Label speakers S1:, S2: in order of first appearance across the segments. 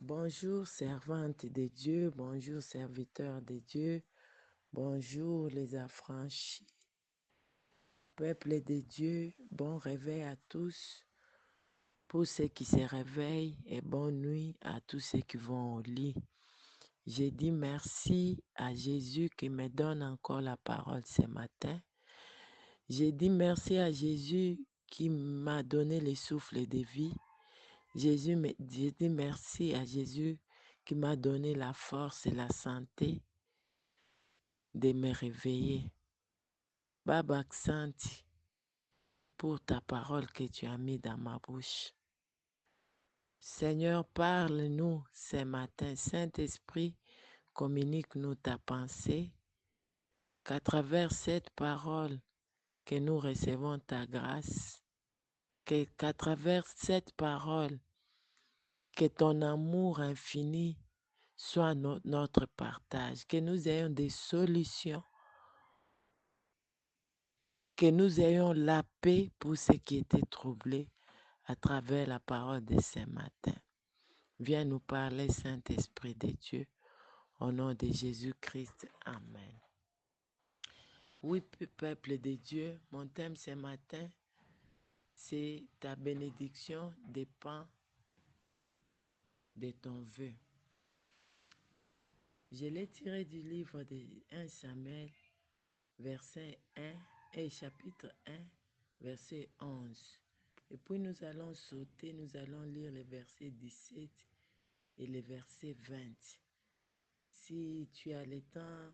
S1: Bonjour, servante de Dieu, bonjour, serviteur de Dieu, bonjour, les affranchis, peuple de Dieu, bon réveil à tous, pour ceux qui se réveillent, et bonne nuit à tous ceux qui vont au lit. J'ai dit merci à Jésus qui me donne encore la parole ce matin. J'ai dit merci à Jésus qui m'a donné le souffle de vie. J'ai dit merci à Jésus qui m'a donné la force et la santé de me réveiller. Baba Aksanti pour ta parole que tu as mis dans ma bouche. Seigneur, parle-nous ce matin. Saint-Esprit, communique-nous ta pensée, qu'à travers cette parole que nous recevons ta grâce, qu'à travers cette parole, que ton amour infini soit notre partage, que nous ayons des solutions, que nous ayons la paix pour ceux qui étaient troublés à travers la parole de ce matin. Viens nous parler, Saint-Esprit de Dieu, au nom de Jésus-Christ. Amen. Oui, peuple de Dieu, mon thème ce matin, c'est ta bénédiction dépend de ton vœu. Je l'ai tiré du livre de 1 Samuel, verset 1 et chapitre 1, verset 11. Et puis nous allons sauter, nous allons lire les versets 17 et les versets 20. Si tu as le temps,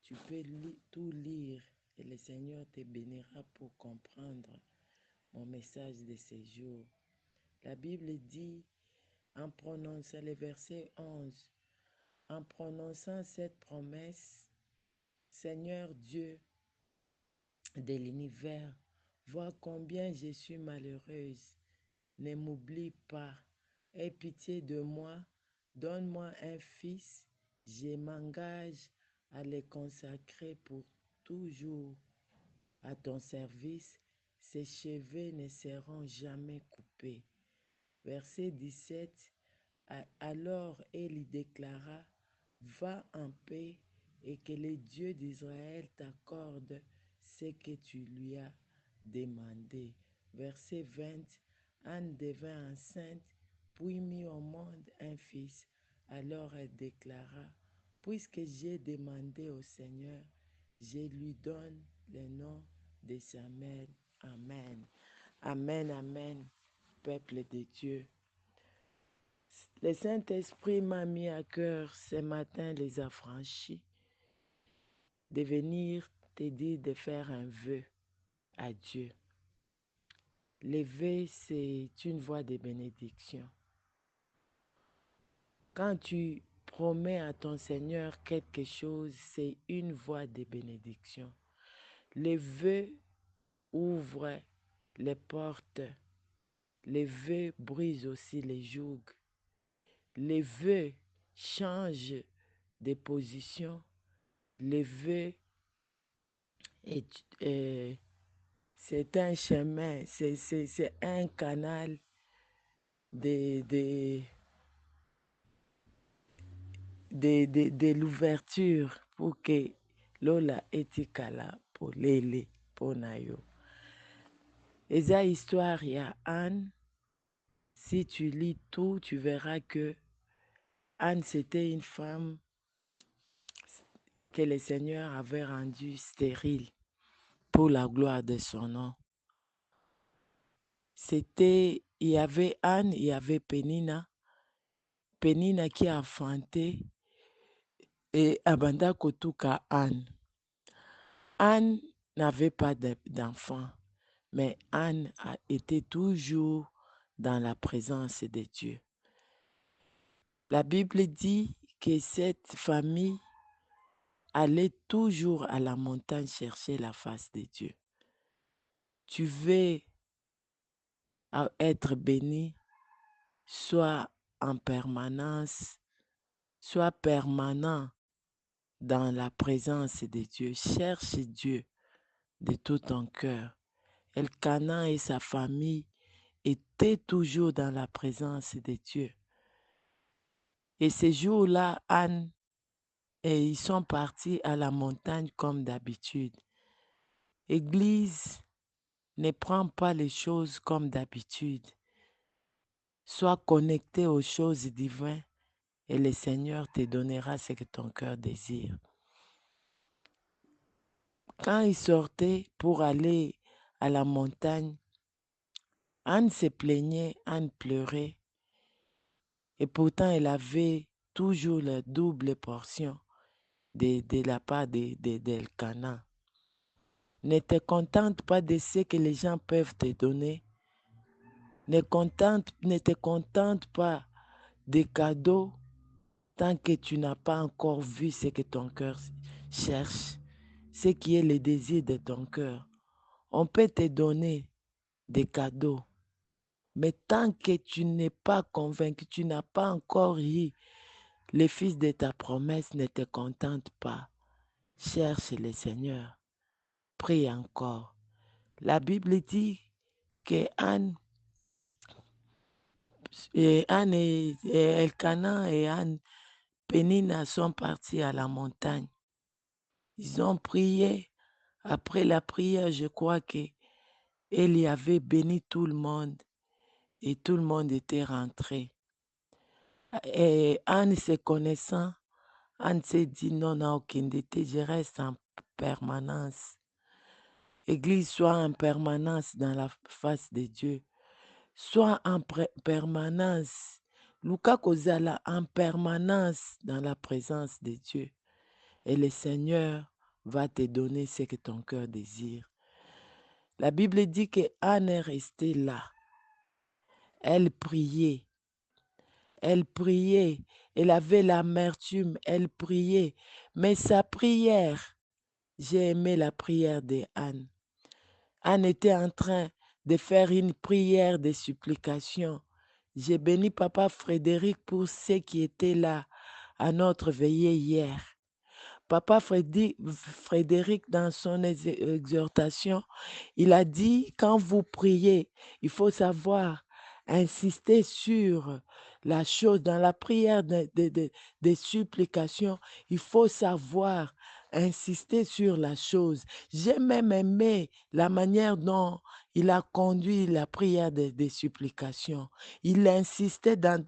S1: tu peux tout lire et le Seigneur te bénira pour comprendre mon message de ce jour. La Bible dit, en prononçant le verset 11, en prononçant cette promesse, Seigneur Dieu de l'univers, vois combien je suis malheureuse. Ne m'oublie pas. Aie pitié de moi. Donne-moi un fils. Je m'engage à le consacrer pour toujours à ton service. Ses cheveux ne seront jamais coupés. Verset 17. Alors Élie déclara, va en paix et que le Dieu d'Israël t'accorde ce que tu lui as demandé. Verset 20. Anne devint enceinte, puis mit au monde un fils. Alors elle déclara, puisque j'ai demandé au Seigneur, je lui donne le nom de Samuel. Amen. Amen, amen, peuple de Dieu. Le Saint-Esprit m'a mis à cœur ce matin, les affranchis, de venir te dire de faire un vœu à Dieu. Le vœu, c'est une voie de bénédiction. Quand tu promets à ton Seigneur quelque chose, c'est une voie de bénédiction. Le vœu ouvre les portes. Le vœu brise aussi les jougs. Le vœu change de position. Le vœu c'est un chemin, c'est un canal de, de l'ouverture pour que Lola etikala pour Lele, pour Nayo. Eza histoire, il y a Anne. Si tu lis tout, tu verras que Anne, c'était une femme que le Seigneur avait rendue stérile pour la gloire de son nom. Il y avait Anne, il y avait Pénina. Pénina qui a enfanté et abanda kotuka Anne. Anne n'avait pas d'enfant, mais Anne a été toujours dans la présence de Dieu. La Bible dit que cette famille allait toujours à la montagne chercher la face de Dieu. Tu veux être béni, sois en permanence, sois permanent dans la présence de Dieu. Cherche Dieu de tout ton cœur. Elkana et sa famille étaient toujours dans la présence de Dieu. Et ces jours-là, Anne et ils sont partis à la montagne comme d'habitude. Église, ne prends pas les choses comme d'habitude. Sois connecté aux choses divines et le Seigneur te donnera ce que ton cœur désire. Quand ils sortaient pour aller à la montagne, Anne se plaignait, Anne pleurait. Et pourtant, elle avait toujours la double portion de la part d'Elkana. Ne te contente pas de ce que les gens peuvent te donner. Ne te contente pas des cadeaux tant que tu n'as pas encore vu ce que ton cœur cherche, ce qui est le désir de ton cœur. On peut te donner des cadeaux, mais tant que tu n'es pas convaincu, tu n'as pas encore eu le fils de ta promesse, ne te contente pas. Cherche le Seigneur. Prie encore. La Bible dit que Anne et Elkana et Anne Pénina sont partis à la montagne. Ils ont prié. Après la prière, je crois qu'elle y avait béni tout le monde et tout le monde était rentré. Et Anne se connaissant, Anne s'est dit non, je reste en permanence. Église, soit en permanence dans la face de Dieu. Soit en permanence. Luka Kozala en permanence dans la présence de Dieu. Et le Seigneur va te donner ce que ton cœur désire. La Bible dit que Anne est restée là. Elle priait. Elle priait. Elle avait l'amertume. Elle priait. Mais sa prière, j'ai aimé la prière de Anne. Anne était en train de faire une prière de supplication. J'ai béni Papa Frédéric pour ceux qui étaient là à notre veillée hier. Papa Frédéric, dans son exhortation, il a dit, quand vous priez, il faut savoir insister sur la chose. Dans la prière des supplications, il faut savoir insister sur la chose. J'ai même aimé la manière dont il a conduit la prière des supplications. Il insistait dans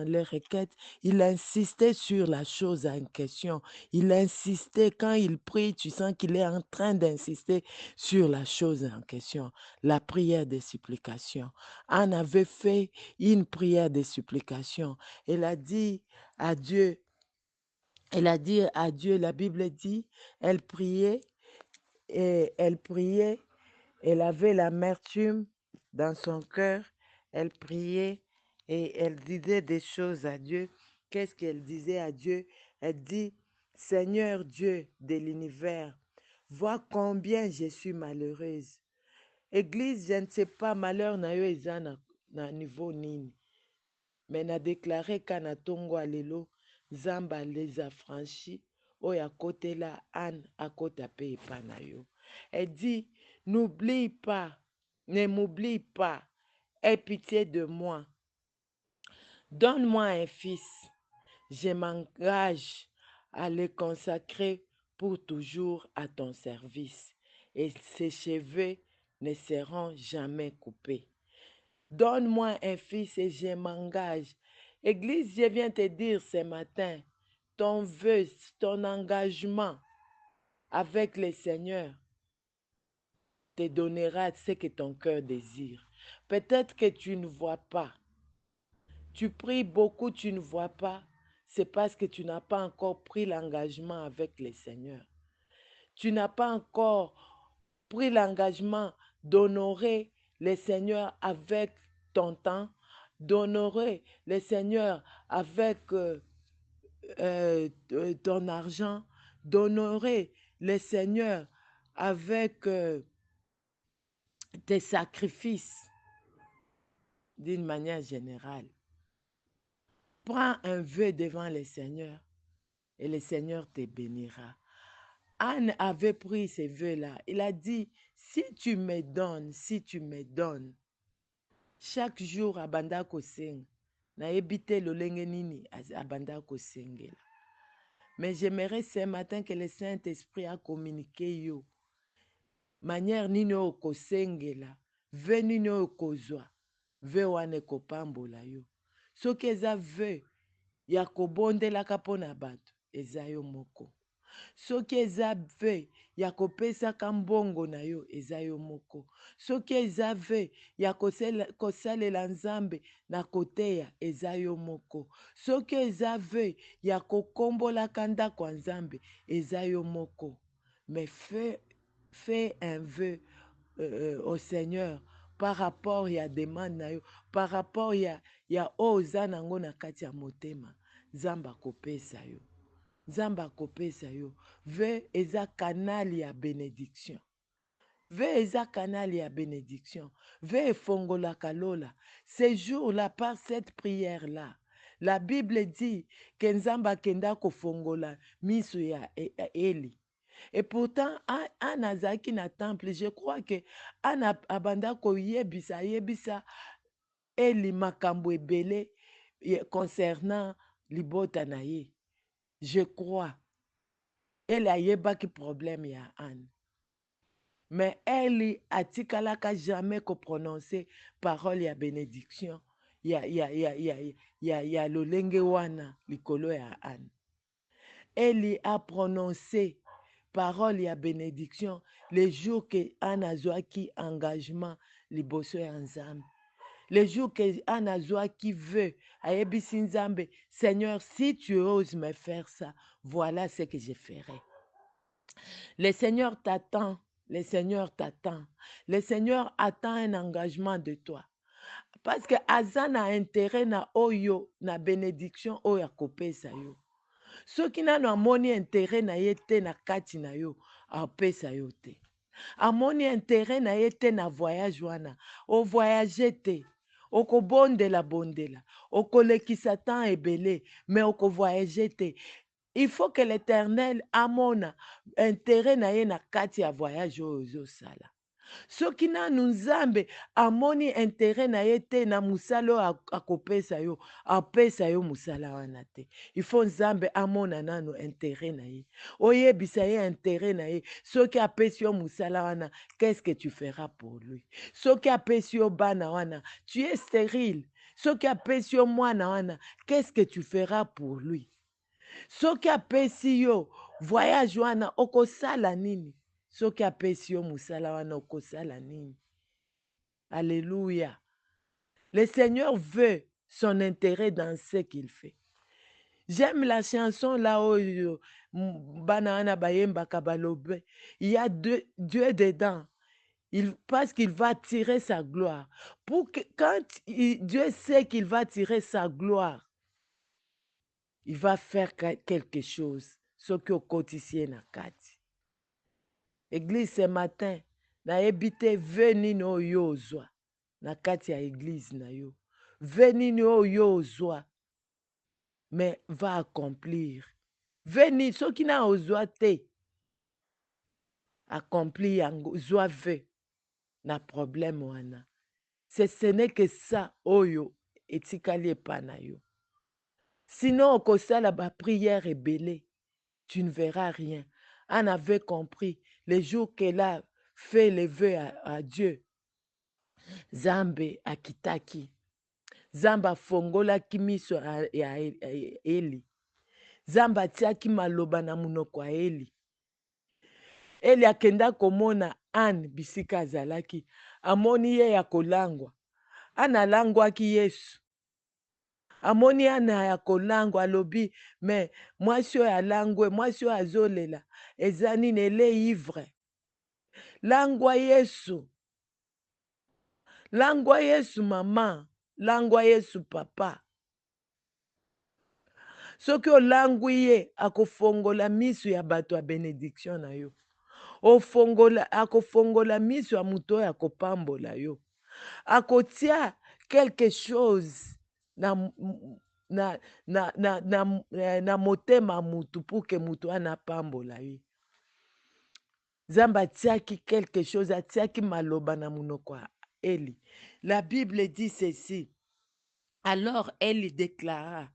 S1: les requêtes, il insistait sur la chose en question. Il insistait, quand il prie, tu sens qu'il est en train d'insister sur la chose en question. La prière des supplications. Anne avait fait une prière des supplications. Elle a dit à Dieu, la Bible dit, elle priait, elle avait l'amertume dans son cœur, elle priait et elle disait des choses à Dieu. Qu'est-ce qu'elle disait à Dieu? Elle dit, Seigneur Dieu de l'univers, vois combien je suis malheureuse. Église, je ne sais pas, malheur na yo eza na niveau nini. Mais na déclaré kana tongo alelo, Zamba les affranchis, oyo akotela Anne akota pe epa na yo. Elle dit, n'oublie pas, ne m'oublie pas, aie pitié de moi. Donne-moi un fils. Je m'engage à le consacrer pour toujours à ton service. Et ses cheveux ne seront jamais coupés. Donne-moi un fils et je m'engage. Église, je viens te dire ce matin, ton vœu, ton engagement avec le Seigneur te donnera ce que ton cœur désire. Peut-être que tu ne vois pas. Tu pries beaucoup, tu ne vois pas. C'est parce que tu n'as pas encore pris l'engagement avec le Seigneur. Tu n'as pas encore pris l'engagement d'honorer le Seigneur avec ton temps, d'honorer le Seigneur avec ton argent, d'honorer le Seigneur avec tes sacrifices d'une manière générale. Prends un vœu devant le Seigneur et le Seigneur te bénira. Anne avait pris ces vœux-là. Il a dit, si tu me donnes, chaque jour à Banda Koseng, nayebi te lolenge nini abanda kosengela. Mais j'aimerais ce matin que le Saint-Esprit a communiqué yo manière nini oyo kosengela ve nini oyo kozwa ve wana ekopambola yo. Soki eza ve ya kobondelaka mpo na bato eza yo moko. Soki eza ve ya kopesaka mbongo na yo eza yo moko. Soki eza ve ya kosalela nzambe na koteya eza yo moko. Soki eza ve ya kokombolaka ndako ya nzambe eza yo moko. Mais fais un vœu au Seigneur par rapport ya demande na yo, par rapport ya oza nango na kati ya motema. Nzambe akopesa yo. Nzambe akopesa yo. Ve eza kanali ya bénédiction. Ve eza kanali ya bénédiction. Ve efongolaka lola. Ce jour-là, par cette prière-là, la Bible dit que Nzambe akenda kofongola miso ya Eli. Et pourtant, Anne azaki na temple, je crois que Anne abanda koyebisa yebisa Eli makambo ebele concernant libota na ye. Je crois. Elle ayebaki problème ya Anne. Mais Eli atikalaka jamais ko prononcer parole ya bénédiction ya lolenge wana likolo ya Anne. Eli a prononcé parole ya bénédiction le jour que Anne azwaki engagement liboso ya Nzambe. Le jour que Anne azwaki veut ayebisi Nzambe, Seigneur, si tu oses me faire ça, voilà ce que je ferai. Le Seigneur t'attend, le Seigneur t'attend. Le Seigneur attend un engagement de toi. Parce que aza na intérêt na oyo na bénédiction oyo akopesa yo. Soki nano amoni intérêt na ye te na kati na yo, apesa yo te. Amoni intérêt na ye te na voyage wana, o voyage te. Oko bondela, okolekisa temps ebele, mais oko voyage te. Il faut que l'Éternel amona intérêt na ye na kati ya voyage oyo sala. Soki nanu Nzambe amoni intérêt na ye te na musala oyo akopesa yo, apesa yo musala wana te. Il faut Nzambe amona nanu intérêt na ye. Oyebisa ye intérêt na ye. Soki apesi yo musala wana, qu'est-ce que tu feras pour lui? Soki apesi yo bana wana, tu es stérile. Soki apesi yo mwana wana, qu'est-ce que tu feras pour lui? Soki apesi yo voyage wana, okosala nini? Soki apesi yo musala wana, okosala nini? Alléluia. Le Seigneur veut son intérêt dans ce qu'il fait. J'aime la chanson là où bana wana bayembaka balobe. Il y a Dieu dedans. Parce qu'il va tirer sa gloire. Quand Dieu sait qu'il va tirer sa gloire, il va faire quelque chose. Ce que kotisie na kati. Église ce matin, na ebite veni no yozwa na kati ya église na yo. Veni no yozwa, mais va accomplir. Veni, ce qui na ozwa te, accomplir yango, zwa ve na problème wana. Ce n'est que ça, oyo, etikali epa na yo. Sinon, okosala ba prière ebele, tu ne verras rien. Anne avait compris le jour qu'elle a fait le vœu à Dieu. Zambe akitaki. Zambe afongolaki miso ya Eli. Zambe atiaki maloba na munoko ya Eli. Eli akenda komona Anne bisika azalaki. Amoni ye ya kolangwa. Anne alangwaki Yesu. Amoni Ana ya kolangwa alobi, mais mwasi oyo alangwe, mwasi oyo azolela, eza nini ele ivre. Langwa Yesu. Langwa Yesu mama. Langwa Yesu papa. Soki olangwi ye, akofongola miso ya bato ya bénédiction na yo. Akofongola miso ya muto oyo akopambola yo. Akotia quelque chose na motema mutu pour que mutu wana apambola ye. Nzambe atiaki quelque chose, atiaki maloba na munoko ya Eli. La Bible dit ceci. Alors elle déclara,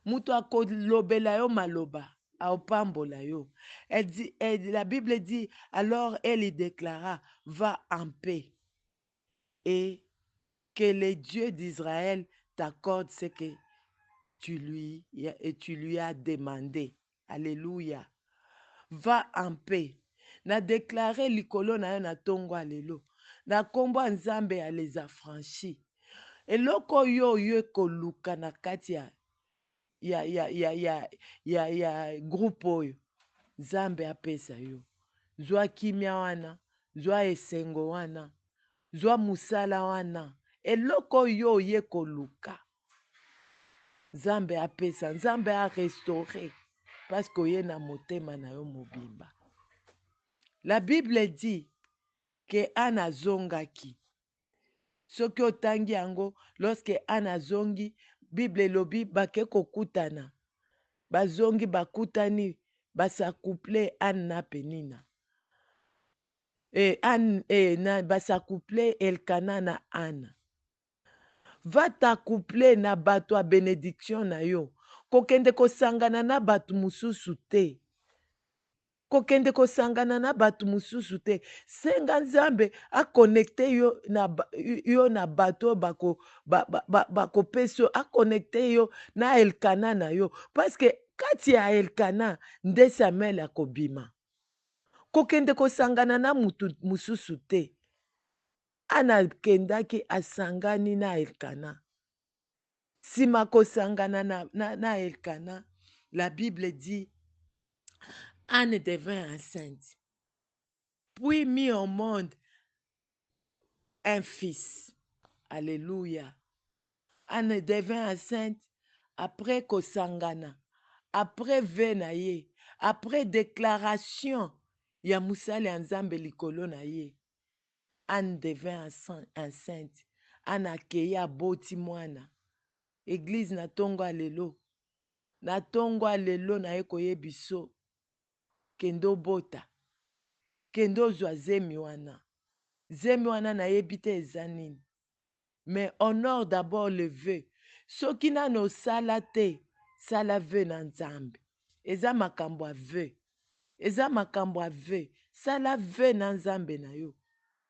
S1: mutu akolobela yo maloba, aopambola yo. La Bible dit, alors elle déclara, va en paix et que le Dieu d'Israël t'accorde ce que tu lui as demandé. Alléluia. Va en paix. Na déclaré likolo na yo na tongo alelo. Na kombo nzambe ya les affranchis. Eloko yo yo koluka na kati ya groupe oyo. Nzambe apesa yo. Zwa kimia wana, zwa esengo wana, zwa musala wana. Eloko yo ye koluka. Nzambe apesa, nzambe a restauré. Parce que oye na motema na yo mobimba. La Bible dit que Anna zongaki. Soki otangi yango, lorsque Anna zongi, Bible lobi bake kokutana. Bazongi bakutani, basacouple Anna Penina. Basacouple Elkana na Anna. Va t'accouple na bato a bénédiction na yo. Kokende kosangana na bato mususu te. Kokende kosangana na bato mususu te. Senga nzambe akonekte yo na bato bakopesa akonekte yo na Elkana na yo. Parce que kati ya Elkana nde Samuel akobima. Kokende kosangana na mutu mususu te. Ana kendaki asangani na Elkana. Sima kosangana na Elkana, la Bible dit Anne devint enceinte, puis mit au monde un fils. Alléluia. Anne devint enceinte après kosangana, après venaye, après déclaration ya musali ya nzambe likolo na ye. Anne devint enceinte. Anne akei aboti mwana. Église na tongo alelo. Na tongo alelo na ye koyebiso. Kendo bota. Kendo zwa zemi wana. Zemi wana na yebi te eza nini. Mais honore d'abord le vœu. Soki nano sala te, sala vœu na nzambe. Eza makambo a vœu. Eza makambo a vœu. Sala vœu na nzambe na yo.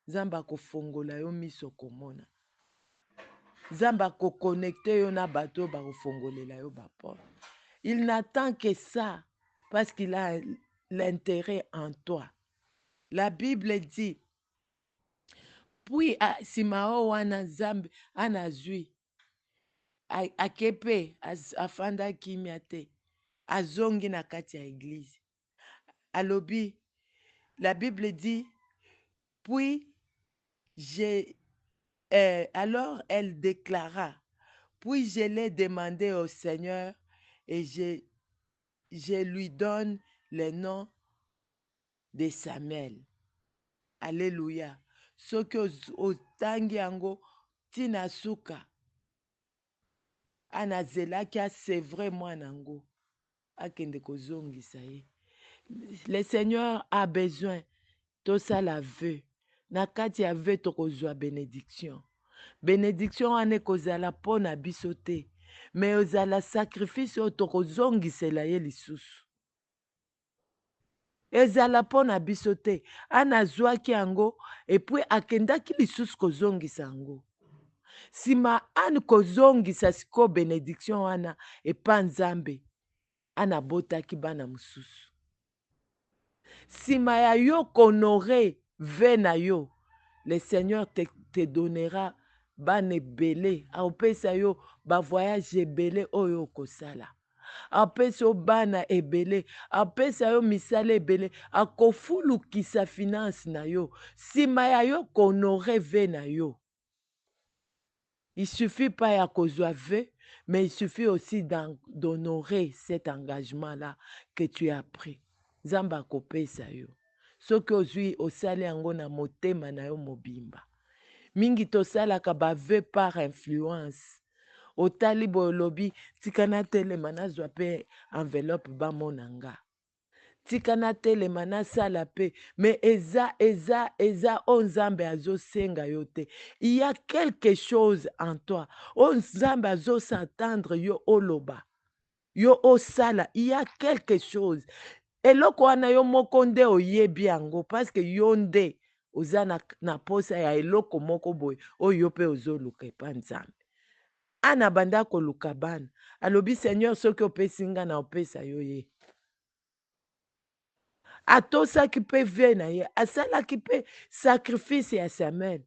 S1: Nzambe akofongola yo miso komona. Nzambe akoconnecte yo na bato bakofongolela yo baporte. Il n'attend que ça parce qu'il a l'intérêt en toi. La Bible dit, puis simao wana nzambe anazwi akepe afanda kimia te azongi na kati ya église. Alobi, la Bible dit, puis alors elle déclara, puis je l'ai demandé au Seigneur et je lui donne le nom de Samuel. Alléluia. Soki otangi yango tina suka anazelaki asevre mwana yango akende kozongisa ye. Le Seigneur a besoin tosala vœu. Na kati ya vœu tokozwa bénédiction. Bénédiction wana ekozala mpo na biso te, me ozala sacrifice oyo tokozongisela ye lisusu. Ezala mpo na biso te. Ana azwaki yango epui akendaki lisusu kozongisa yango. Sima ani kozongisa siko bénédiction wana epa nzambe, ana botaki bana mosusu. Sima ya yo konore ve na yo, le Seigneur te donnera bana ebele, aopesa yo bavoyage ebele oyo okosala. Apesa yo bana ebele, apesa yo misala ebele, akofulukisa finance na yo. Sima ya yo konore ve na yo. Il suffit pas ya kozwa ve, mais il suffit aussi d'honorer cet engagement-là que tu as pris. Nzambe akopesa yo. Soki ozwi osali yango na motema na yo mobimba. Mingi tosalaka bave par influence. Otali boye olobi tika natelema nazwa pe enveloppe bamona nga. tika natelema nasala mpe me eza oyo nzambe azosenga yo te. Il y a quelque chose en toi oyo nzambe azosatendre yo oloba yo osala. Il y a quelque chose eloko wana yo moko nde oyebi yango parceke yo nde oza na posa ya eloko moko boye oyo yo mpe ozoluka epa nzambe. Ana banda koluka bana alobi seigneur soki opesi nga na opesa yo ye. Atosaki mpe ve na ye asalaki mpe sacrifice ya Samuel.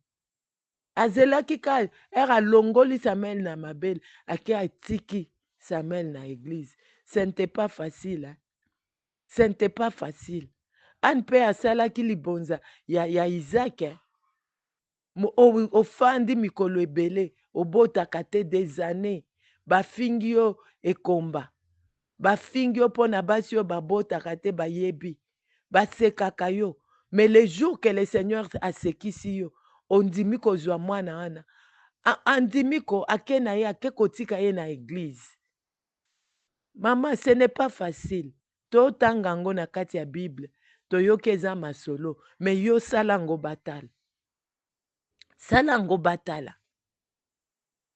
S1: Azelaki ka ere alongoli Samuel na mabele ake atiki Samuel na église. Ce n'était pas facile, hein? Ce n'était pas facile. Anne mpe asalaki libonza ya Isaac, hein? Ofandi mikolo ebele obotaka te des années bafingi yo ekomba bafingi yo mpo na basi oyo babotaka te bayebi basekaka yo. Mais le jour que le Seigneur asekisi yo ondimi kozwa mwana wana andimi ake na ye ake kotika ye na église. Mama, ce n'est pas facile. Totanga yango na kati ya Bible toyoki eza masolo me yo sala yango batala. Sala yango batala.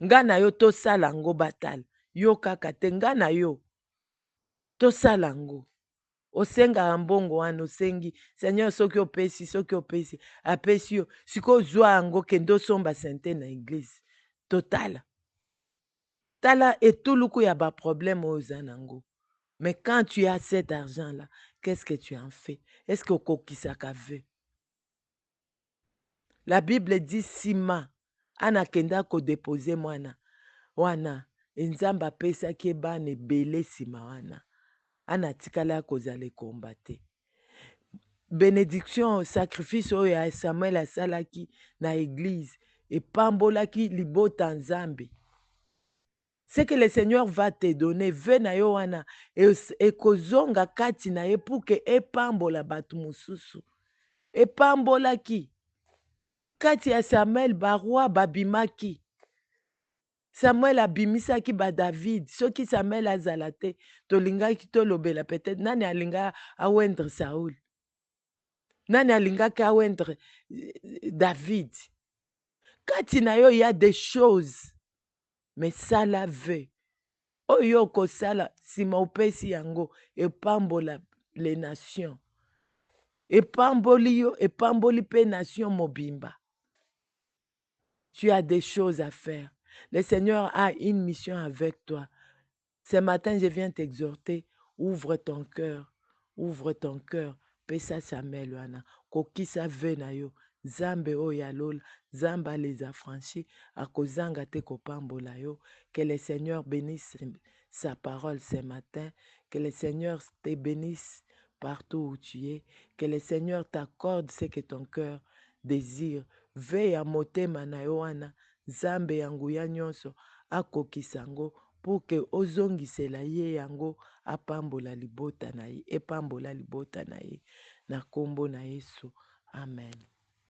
S1: Nga na yo tosala yango batala. Yo kaka te nga na yo tosala yango. Osengaka mbongo wana osengi Seigneur soki opesi apesi yo sikoyo zwa yango kende osomba sente na église. Totala. Tala etuluku ya baproblème oyo oza nango. Mais quand tu as cet argent-là, qu'est-ce que tu en fais? Est-ce que okokisaka ve? La Bible dit sima anakenda kodepose mwana wana nzambe apesaki bana ebele nsima wana anatikala kozala ekomba te. Bénédiction sacrifice oyo ya Samuel asalaki na église epambolaki libota nzambe. Ce que le Seigneur va te donner ve na yo wana ekozonga kati na ye pour que epambola bato mosusu. Epambolaki kati ya Samuel baroi babimaki. Samuel abimisaki ba David. Soki Samuel azala te tolingaki tolobela peut-être nani alinga awendre Saoul. Nani alingaki awendre David. Kati na yo il y a des choses. Mais sala ve. Oyo kosala sima opesi yango epambola les nations. Epamboli yo epamboli pe nation mobimba. Tu as des choses à faire. Le Seigneur a une mission avec toi. Ce matin, je viens t'exhorter. Ouvre ton cœur. Ouvre ton cœur. Pesa Samuel wana. Kokisa ve na yo. Zambe oya lola. Zamba les affranchis. Akozanga te kopambola yo. Que le Seigneur bénisse sa parole ce matin. Que le Seigneur te bénisse partout où tu es. Que le Seigneur t'accorde ce que ton cœur désire. Veille à motema na yo wana. Zambe yangu ya nyonso akokisa yango pour que ozongisela ye yango apambola libota na ye epambola libota na ye na kombo na Yesu. Amen.